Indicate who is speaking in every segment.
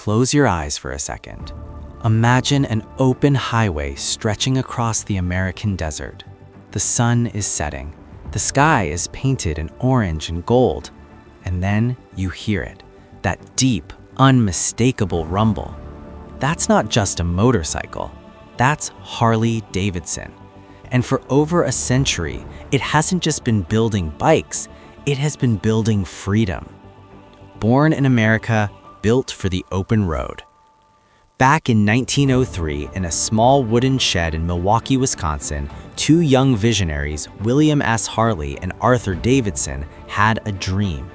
Speaker 1: Close your eyes for a second. Imagine an open highway stretching across the American desert. The sun is setting. The sky is painted in orange and gold. And then you hear it, that deep, unmistakable rumble. That's not just a motorcycle. That's Harley-Davidson. And for over a century, it hasn't just been building bikes, it has been building freedom. Born in America, built for the open road. Back in 1903, in a small wooden shed in Milwaukee, Wisconsin, two young visionaries, William S. Harley and Arthur Davidson, had a dream.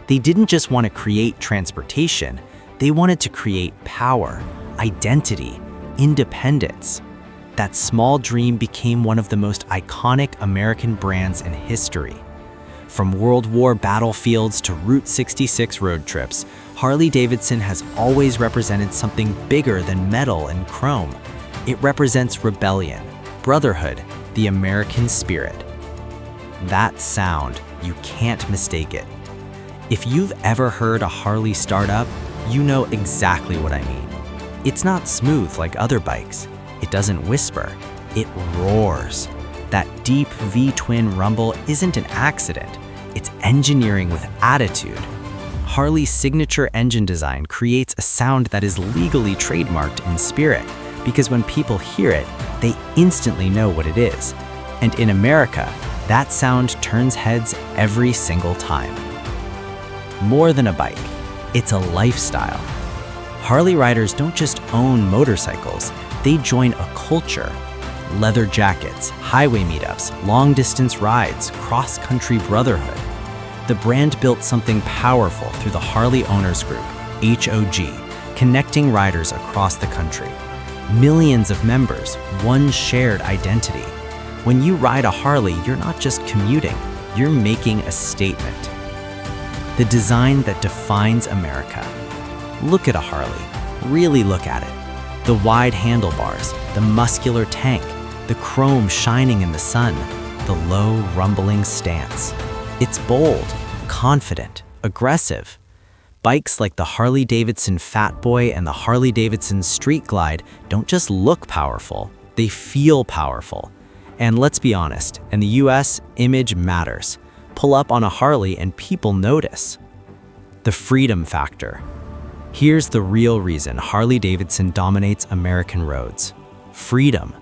Speaker 1: They didn't just want to create transportation, they wanted to create power, identity, independence. That small dream became one of the most iconic American brands in history. From World War battlefields to Route 66 road trips, Harley-Davidson has always represented something bigger than metal and chrome. It represents rebellion, brotherhood, the American spirit. That sound, you can't mistake it. If you've ever heard a Harley start up, you know exactly what I mean. It's not smooth like other bikes. It doesn't whisper, it roars. That deep V-twin rumble isn't an accident. It's engineering with attitude. Harley's signature engine design creates a sound that is legally trademarked in spirit, because when people hear it, they instantly know what it is. And in America, that sound turns heads every single time. More than a bike, it's a lifestyle. Harley riders don't just own motorcycles, they join a culture. Leather jackets, highway meetups, long-distance rides, cross-country brotherhood. The brand built something powerful through the Harley Owners Group, HOG, connecting riders across the country. Millions of members, one shared identity. When you ride a Harley, you're not just commuting, you're making a statement. The design that defines America. Look at a Harley, really look at it. The wide handlebars, the muscular tank, the chrome shining in the sun, the low, rumbling stance. It's bold, confident, aggressive. Bikes like the Harley-Davidson Fat Boy and the Harley-Davidson Street Glide don't just look powerful, they feel powerful. And let's be honest, in the US, image matters. Pull up on a Harley and people notice. The freedom factor. Here's the real reason Harley-Davidson dominates American roads. Freedom.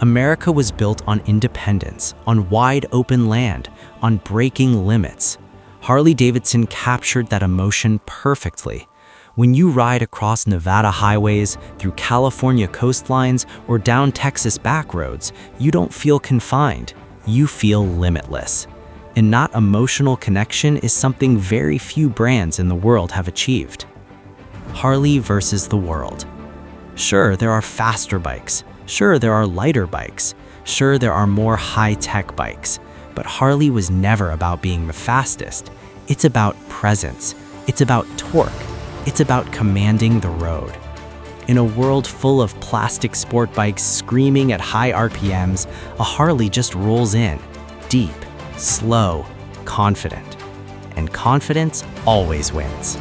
Speaker 1: America was built on independence, on wide open land, on breaking limits. Harley-Davidson captured that emotion perfectly. When you ride across Nevada highways, through California coastlines, or down Texas back roads, you don't feel confined, you feel limitless. And that emotional connection is something very few brands in the world have achieved. Harley versus the world. Sure, there are faster bikes. Sure, there are lighter bikes. Sure, there are more high-tech bikes. But Harley was never about being the fastest. It's about presence. It's about torque. It's about commanding the road. In a world full of plastic sport bikes screaming at high RPMs, a Harley just rolls in, deep, slow, confident. And confidence always wins.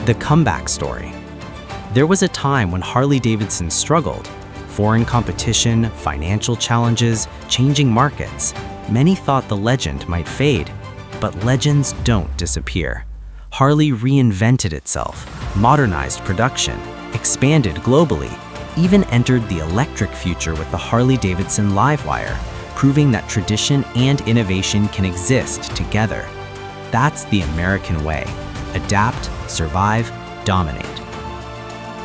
Speaker 1: The comeback story. There was a time when Harley-Davidson struggled. Foreign competition, financial challenges, changing markets. Many thought the legend might fade, but legends don't disappear. Harley reinvented itself, modernized production, expanded globally, even entered the electric future with the Harley-Davidson Livewire, proving that tradition and innovation can exist together. That's the American way. Adapt, survive, dominate.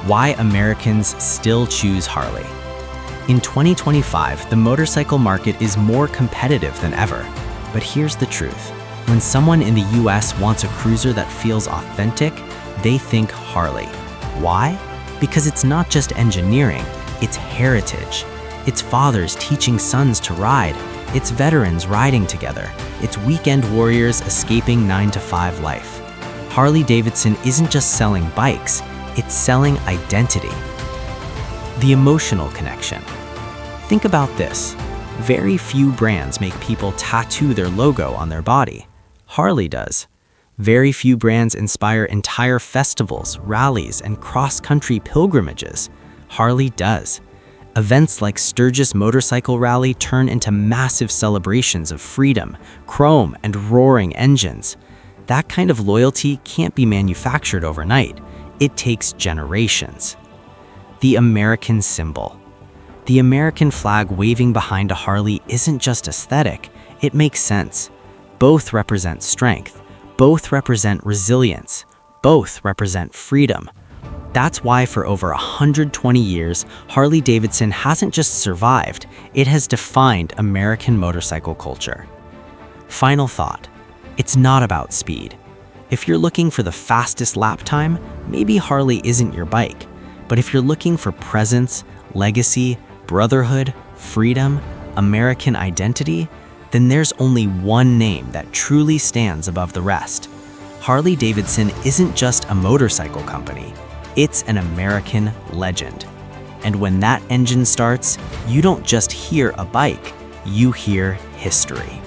Speaker 1: Why Americans still choose Harley. In 2025, the motorcycle market is more competitive than ever. But here's the truth. When someone in the US wants a cruiser that feels authentic, they think Harley. Why? Because it's not just engineering, it's heritage. It's fathers teaching sons to ride. It's veterans riding together. It's weekend warriors escaping 9-to-5 life. Harley-Davidson isn't just selling bikes, it's selling identity. The emotional connection. Think about this. Very few brands make people tattoo their logo on their body. Harley does. Very few brands inspire entire festivals, rallies, and cross-country pilgrimages. Harley does. Events like Sturgis Motorcycle Rally turn into massive celebrations of freedom, chrome, and roaring engines. That kind of loyalty can't be manufactured overnight. It takes generations. The American symbol. The American flag waving behind a Harley isn't just aesthetic, it makes sense. Both represent strength. Both represent resilience. Both represent freedom. That's why for over 120 years, Harley-Davidson hasn't just survived, it has defined American motorcycle culture. Final thought, it's not about speed. If you're looking for the fastest lap time, maybe Harley isn't your bike. But if you're looking for presence, legacy, brotherhood, freedom, American identity, then there's only one name that truly stands above the rest. Harley-Davidson isn't just a motorcycle company, it's an American legend. And when that engine starts, you don't just hear a bike, you hear history.